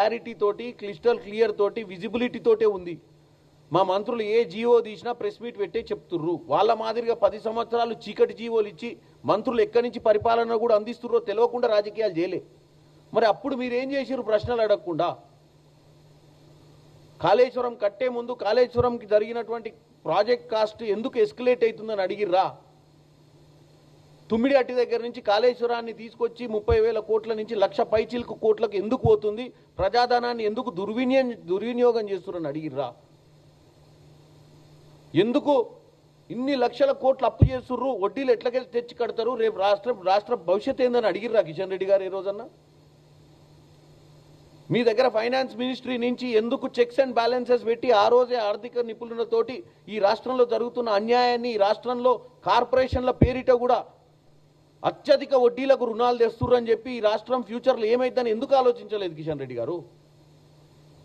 Clarity తోటి crystal clear తోటి visibility తోటే ఉంది. మా మంత్రులు ఏ జీవో తీసినా ప్రెస్ మీట్ పెట్టే చెప్తుర్రు. వాళ్ళ మాదిరిగా 10 సంవత్సరాలు చీకటి జీవోలు ఇచ్చి మంత్రులు ఎక్కడి నుంచి పరిపాలన కూడా అందిస్తుర్రో తెలియకుండా రాజకీయాలు చేయలే. మరి అప్పుడు మీరేం చేసిర్రు? ప్రశ్నలు అడగకుండా. కాళేశ్వరం కట్టే ముందు కాళేశ్వరంకి జరిగినటువంటి ప్రాజెక్ట్ కాస్ట్ ఎందుకు ఎస్కలేట్ అవుతుందని అడిగిర్రా? తుమ్మిడి అట్టి దగ్గర నుంచి కాళేశ్వరాన్ని తీసుకొచ్చి 30,000 కోట్ల నుంచి 1,00,000 పైచిలకు కోట్లకు ఎందుకు పోతుంది? ప్రజాధనాన్ని ఎందుకు దుర్వినియోగం చేస్తున్నారని అడిగిర్రా? ఎందుకు ఇన్ని లక్షల కోట్లు అప్పు చేస్తుర్రు? వడ్డీలు ఎట్లకెళ్ళి తెచ్చి కడతారు? రేపు రాష్ట్ర భవిష్యత్తు ఏందని అడిగిర్రా కిషన్ రెడ్డి గారు ఏ రోజన్నా? మీ దగ్గర ఫైనాన్స్ మినిస్ట్రీ నుంచి ఎందుకు చెక్స్ అండ్ బ్యాలెన్సెస్ పెట్టి ఆ రోజే ఆర్థిక నిపుణులతోటి ఈ రాష్ట్రంలో జరుగుతున్న అన్యాయాన్ని, ఈ రాష్ట్రంలో కార్పొరేషన్ల పేరిట కూడా అత్యధిక వడ్డీలకు రుణాలు తెస్తుర్రని చెప్పి ఈ రాష్ట్రం ఫ్యూచర్లో ఏమైందని ఎందుకు ఆలోచించలేదు కిషన్ రెడ్డి గారు?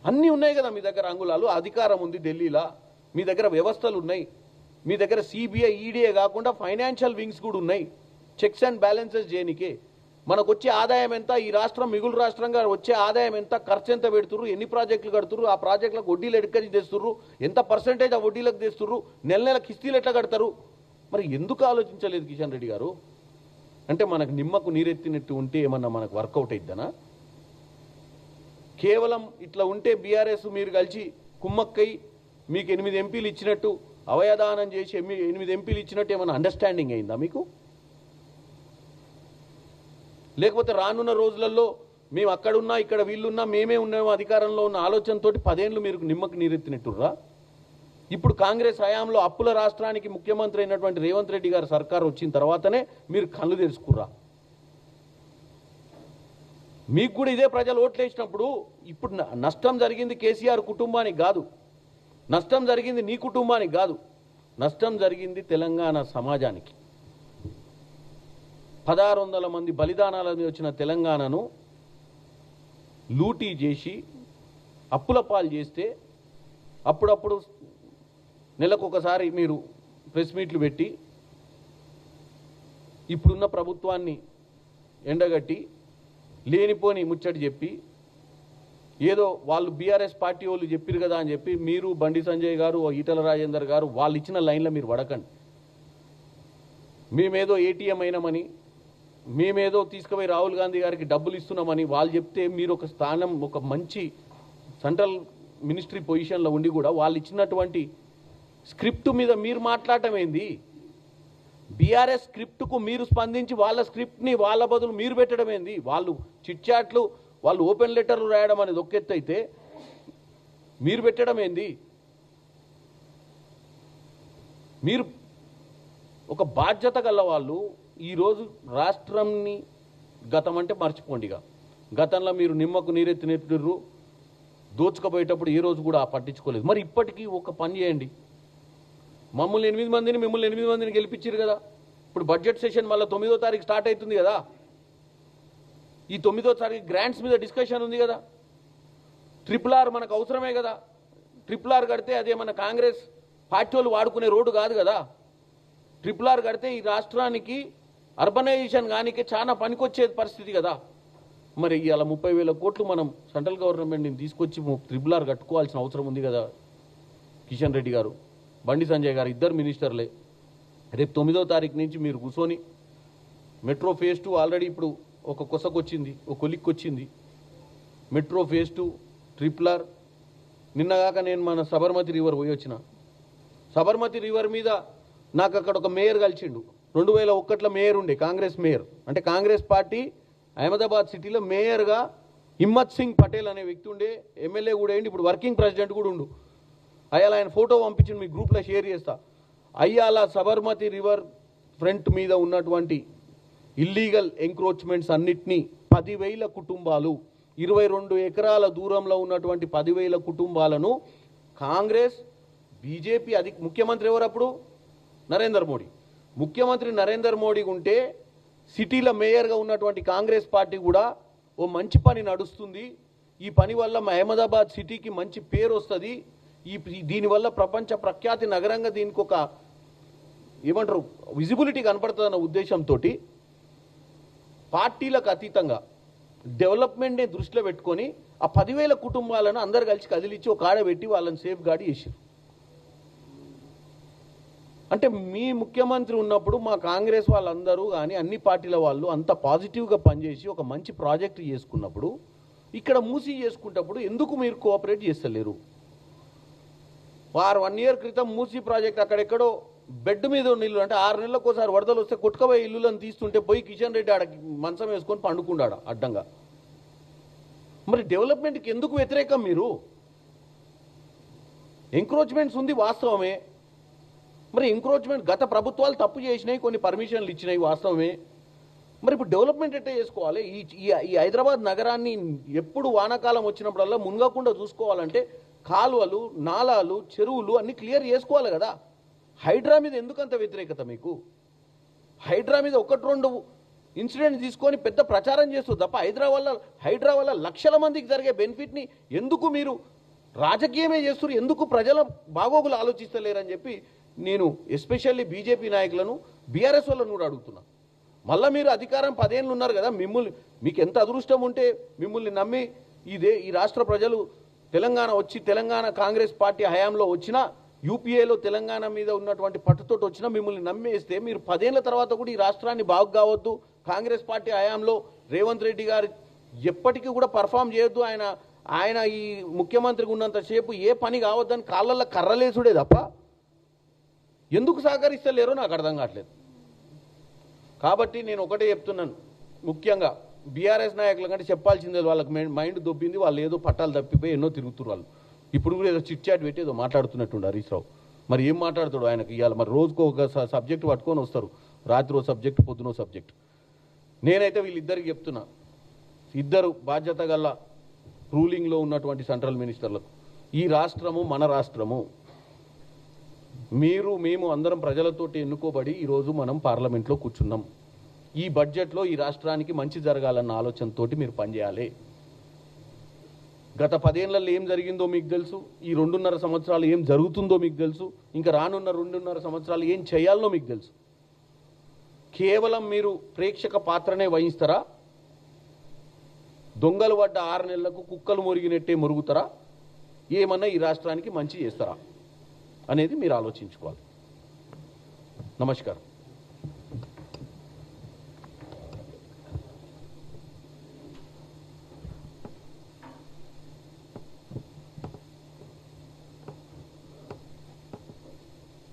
అన్నీ ఉన్నాయి కదా మీ దగ్గర అంగుళాలు. అధికారం ఉంది ఢిల్లీలో, మీ దగ్గర వ్యవస్థలు ఉన్నాయి, మీ దగ్గర సిబిఐ ఈడీఏ కాకుండా ఫైనాన్షియల్ వింగ్స్ కూడా ఉన్నాయి చెక్స్ అండ్ బ్యాలెన్సెస్ చేయనికే. మనకు వచ్చే ఆదాయం ఎంత, ఈ రాష్ట్రం మిగులు రాష్ట్రంగా వచ్చే ఆదాయం ఎంత, ఖర్చు ఎంత పెడుతుర్రు, ఎన్ని ప్రాజెక్టులు కడుతుర్రు, ఆ ప్రాజెక్టులకు వడ్డీలు ఎక్కడి తెస్తుర్రు, ఎంత పర్సెంటేజ్ ఆ వడ్డీలకు తెస్తుర్రు, నెల నెల కిస్తీలు ఎట్లా కడతారు? మరి ఎందుకు ఆలోచించలేదు కిషన్ రెడ్డి గారు? అంటే మనకు నిమ్మకు నీరెత్తినట్టు ఉంటే ఏమన్నా మనకు వర్కౌట్ అయిద్దనా? కేవలం ఇట్లా ఉంటే బీఆర్ఎస్ మీరు కలిసి కుమ్మక్కై మీకు 8 ఎంపీలు ఇచ్చినట్టు అవయదానం చేసి 8 ఎంపీలు ఇచ్చినట్టు ఏమన్నా అండర్స్టాండింగ్ అయిందా మీకు? లేకపోతే రానున్న రోజులలో మేము అక్కడున్నా ఇక్కడ వీళ్ళున్నా మేమే ఉన్నాము అధికారంలో ఉన్న ఆలోచనతో 10 ఏళ్ళు మీరు నిమ్మకు నీరెత్తినట్టుర్రా? ఇప్పుడు కాంగ్రెస్ హయాంలో అప్పుల రాష్ట్రానికి ముఖ్యమంత్రి అయినటువంటి రేవంత్ రెడ్డి గారు సర్కారు వచ్చిన తర్వాతనే మీరు కళ్ళు తెరుచుకుర్రా? మీకు కూడా ఇదే ప్రజలు ఓట్లు వేసినప్పుడు ఇప్పుడు నష్టం జరిగింది కేసీఆర్ కుటుంబానికి కాదు, నష్టం జరిగింది నీ కుటుంబానికి కాదు, నష్టం జరిగింది తెలంగాణ సమాజానికి. 1600 మంది బలిదానాల మీద వచ్చిన తెలంగాణను లూటీ చేసి అప్పుల పాలు చేస్తే అప్పుడప్పుడు నెలకొకసారి మీరు ప్రెస్ మీట్లు పెట్టి ఇప్పుడున్న ప్రభుత్వాన్ని ఎండగట్టి లేనిపోని ముచ్చటి చెప్పి ఏదో వాళ్ళు బీఆర్ఎస్ పార్టీ వాళ్ళు చెప్పారు కదా అని చెప్పి మీరు బండి సంజయ్ గారు ఈటల రాజేందర్ గారు వాళ్ళు ఇచ్చిన లైన్లో మీరు పడకండి. మేమేదో ఏటీఎం అయినామని, మేమేదో తీసుకుపోయి రాహుల్ గాంధీ గారికి డబ్బులు ఇస్తున్నామని వాళ్ళు చెప్తే మీరు ఒక స్థానం, ఒక మంచి సెంట్రల్ మినిస్ట్రీ పొజిషన్లో ఉండి కూడా వాళ్ళు ఇచ్చినటువంటి స్క్రిప్ట్ మీద మీరు మాట్లాడటం ఏంది? బీఆర్ఎస్ స్క్రిప్ట్కు మీరు స్పందించి వాళ్ళ స్క్రిప్ట్ని వాళ్ళ బదులు మీరు పెట్టడం ఏంది? వాళ్ళు చిట్ చాట్లు, వాళ్ళు ఓపెన్ లెటర్లు రాయడం అనేది ఒక ఎత్తు అయితే మీరు పెట్టడం ఏంది? మీరు ఒక బాధ్యత గల వాళ్ళు. ఈరోజు రాష్ట్రంని గతం అంటే మర్చిపోండిగా. గతంలో మీరు నిమ్మకు నీరెత్తినెత్తుర్రు, దోచుకపోయేటప్పుడు ఏ రోజు కూడా పట్టించుకోలేదు. మరి ఇప్పటికీ ఒక పని చేయండి, మమ్మల్ని 8 మందిని మిమ్మల్ని 8 మందిని గెలిపించారు కదా. ఇప్పుడు బడ్జెట్ సెషన్ మళ్ళీ 9వ తారీఖు స్టార్ట్ అవుతుంది కదా. ఈ 9వ తారీఖు గ్రాంట్స్ మీద డిస్కషన్ ఉంది కదా. RRR మనకు అవసరమే కదా. RRR కడితే అదే మన కాంగ్రెస్ పార్టీ వాళ్ళు వాడుకునే రోడ్డు కాదు కదా. RRR కడితే ఈ రాష్ట్రానికి అర్బనైజేషన్ కానికే చాలా పనికొచ్చే పరిస్థితి కదా. మరి ఇలా 30,000 కోట్లు మనం సెంట్రల్ గవర్నమెంట్ని తీసుకొచ్చి RRR కట్టుకోవాల్సిన అవసరం ఉంది కదా. కిషన్ రెడ్డి గారు, బండి సంజయ్ గారు ఇద్దరు మినిస్టర్లే. రేపు 9వ తారీఖు నుంచి మీరు కూర్చొని మెట్రో ఫేజ్ 2 ఆల్రెడీ ఇప్పుడు ఒక కొసకొచ్చింది, ఒక కొలిక్కి వచ్చింది. Metro phase 2, RRR. నిన్నగాక నేను మన సబర్మతి రివర్ పోయి వచ్చిన. సబర్మతి రివర్ మీద నాకు అక్కడ ఒక మేయర్ కలిసిండు. 2001లో మేయర్ ఉండే, కాంగ్రెస్ మేయర్. అంటే కాంగ్రెస్ పార్టీ అహ్మదాబాద్ సిటీలో మేయర్గా హిమ్మత్ సింగ్ పటేల్ అనే వ్యక్తి ఉండే, ఎమ్మెల్యే కూడా ఏంటి, ఇప్పుడు వర్కింగ్ ప్రెసిడెంట్ కూడా ఉండు. అయ్యాల ఆయన ఫోటో పంపించింది, మీ గ్రూప్లో షేర్ చేస్తా. అయ్యాల సబర్మతి రివర్ ఫ్రంట్ మీద ఉన్నటువంటి ఇల్లీగల్ ఎంక్రోచ్మెంట్స్ అన్నిటినీ 10,000 కుటుంబాలు, 22 ఎకరాల దూరంలో ఉన్నటువంటి 10,000 కుటుంబాలను కాంగ్రెస్, బీజేపీ ముఖ్యమంత్రి ఎవరు అప్పుడు? నరేంద్ర మోడీ. ముఖ్యమంత్రి నరేంద్ర మోడీ ఉంటే సిటీల మేయర్గా ఉన్నటువంటి కాంగ్రెస్ పార్టీ కూడా ఓ మంచి పని నడుస్తుంది, ఈ పని వల్ల అహ్మదాబాద్ సిటీకి మంచి పేరు వస్తుంది, దీనివల్ల ప్రపంచ ప్రఖ్యాతి నగరంగా దీనికి ఒక ఏమంటారు విజిబిలిటీ కనపడుతుందన్న ఉద్దేశంతో పార్టీలకు అతీతంగా డెవలప్మెంట్ని దృష్టిలో పెట్టుకొని ఆ 10,000 కుటుంబాలను అందరు కలిసి కదిలిచ్చి ఒక ఆడ పెట్టి వాళ్ళని సేఫ్ గార్డ్ చేశారు. అంటే మీ ముఖ్యమంత్రి ఉన్నప్పుడు మా కాంగ్రెస్ వాళ్ళందరూ కానీ అన్ని పార్టీల వాళ్ళు అంత పాజిటివ్గా పనిచేసి ఒక మంచి ప్రాజెక్ట్ చేసుకున్నప్పుడు ఇక్కడ మూసి చేసుకున్నప్పుడు ఎందుకు మీరు కోఆపరేట్ చేస్తలేరు? 1 ఇయర్ క్రితం మూసి ప్రాజెక్ట్ అక్కడెక్కడో బెడ్ మీద ఉన్న ఇల్లు, అంటే 6 నెలలకు ఒకసారి వరదలు వస్తే కొట్టుకపోయే ఇల్లులను తీస్తుంటే పోయి కిషన్ రెడ్డి ఆడ మంచం వేసుకొని పండుకున్నాడు అడ్డంగా. మరి డెవలప్మెంట్కి ఎందుకు వ్యతిరేకం మీరు? ఎంక్రోచ్మెంట్స్ ఉంది వాస్తవమే, మరి ఎంక్రోచ్మెంట్ గత ప్రభుత్వాలు తప్పు చేసినాయి, కొన్ని పర్మిషన్లు ఇచ్చినాయి వాస్తవమే. మరి ఇప్పుడు డెవలప్మెంట్ ఎట్లా చేసుకోవాలి? ఈ హైదరాబాద్ నగరాన్ని ఎప్పుడు వానాకాలం వచ్చినప్పుడల్లా మునగకుండా చూసుకోవాలంటే కాలువలు, నాలాలు, చెరువులు అన్నీ క్లియర్ చేసుకోవాలి కదా. హైడ్రా మీద ఎందుకంత వ్యతిరేకత మీకు? హైడ్రా మీద 1-2 ఇన్సిడెంట్ తీసుకొని పెద్ద ప్రచారం చేస్తుంది తప్ప హైడ్రా వల్ల లక్షల మందికి జరిగే బెనిఫిట్ని ఎందుకు మీరు రాజకీయమే చేస్తున్నారు? ఎందుకు ప్రజల బాగోగులు ఆలోచిస్తలేరని చెప్పి నేను ఎస్పెషల్లీ బీజేపీ నాయకులను, బీఆర్ఎస్ వాళ్ళను కూడా అడుగుతున్నా. మళ్ళీ మీరు అధికారం 10 ఏళ్ళు ఉన్నారు కదా, మీకు ఎంత అదృష్టం ఉంటే మిమ్మల్ని నమ్మి ఈ రాష్ట్ర ప్రజలు తెలంగాణ కాంగ్రెస్ పార్టీ హయాంలో వచ్చినా, యూపీఏలో తెలంగాణ మీద ఉన్నటువంటి పట్టుతోటి వచ్చినా మిమ్మల్ని నమ్మేస్తే మీరు 10 ఏళ్ల తర్వాత కూడా ఈ రాష్ట్రాన్ని బాగు కావద్దు, కాంగ్రెస్ పార్టీ హయాంలో రేవంత్ రెడ్డి గారు ఎప్పటికీ కూడా పర్ఫామ్ చేయొద్దు, ఆయన ఈ ముఖ్యమంత్రిగా ఉన్నంతసేపు ఏ పని కావద్దని కాళ్ళల్లో కర్రలేసుడే తప్ప ఎందుకు సహకరిస్తలేరో నాకు అర్థం కావట్లేదు. కాబట్టి నేను ఒకటే చెప్తున్నాను, ముఖ్యంగా బీఆర్ఎస్ నాయకుల కంటే చెప్పాల్సిందే, వాళ్ళకి మైండ్ దొబ్బింది, వాళ్ళు ఏదో పట్టాలు తప్పిపోయి ఎన్నో తిరుగుతున్నారు వాళ్ళు. ఇప్పుడు కూడా ఏదో చిట్ చాట్ పెట్టి ఏదో మాట్లాడుతున్నట్టుండు హరీష్ రావు. మరి ఏం మాట్లాడుతాడు ఆయనకి ఇవాళ? మరి రోజుకో ఒక సబ్జెక్ట్ పట్టుకొని వస్తారు, రాత్రి ఓ సబ్జెక్ట్, పొద్దునో సబ్జెక్ట్. నేనైతే వీళ్ళిద్దరికి చెప్తున్నా, ఇద్దరు బాధ్యత గల రూలింగ్లో ఉన్నటువంటి సెంట్రల్ మినిస్టర్లకు, ఈ రాష్ట్రము మన రాష్ట్రము, మేము అందరం ప్రజలతోటి ఎన్నుకోబడి ఈరోజు మనం పార్లమెంట్లో కూర్చున్నాం. ఈ బడ్జెట్లో ఈ రాష్ట్రానికి మంచి జరగాలన్న ఆలోచనతోటి మీరు పనిచేయాలి. గత 10 ఏళ్లలో ఏం జరిగిందో మీకు తెలుసు, ఈ 2.5 సంవత్సరాలు ఏం జరుగుతుందో మీకు తెలుసు, ఇంకా రానున్న 2.5 సంవత్సరాలు ఏం చేయాలనో మీకు తెలుసు. కేవలం మీరు ప్రేక్షక పాత్రనే వహిస్తారా? దొంగలు పడ్డ 6 నెలలకు కుక్కలు మురిగినట్టే మురుగుతారా? ఏమన్నా ఈ రాష్ట్రానికి మంచి చేస్తారా అనేది మీరు ఆలోచించుకోవాలి. నమస్కారం.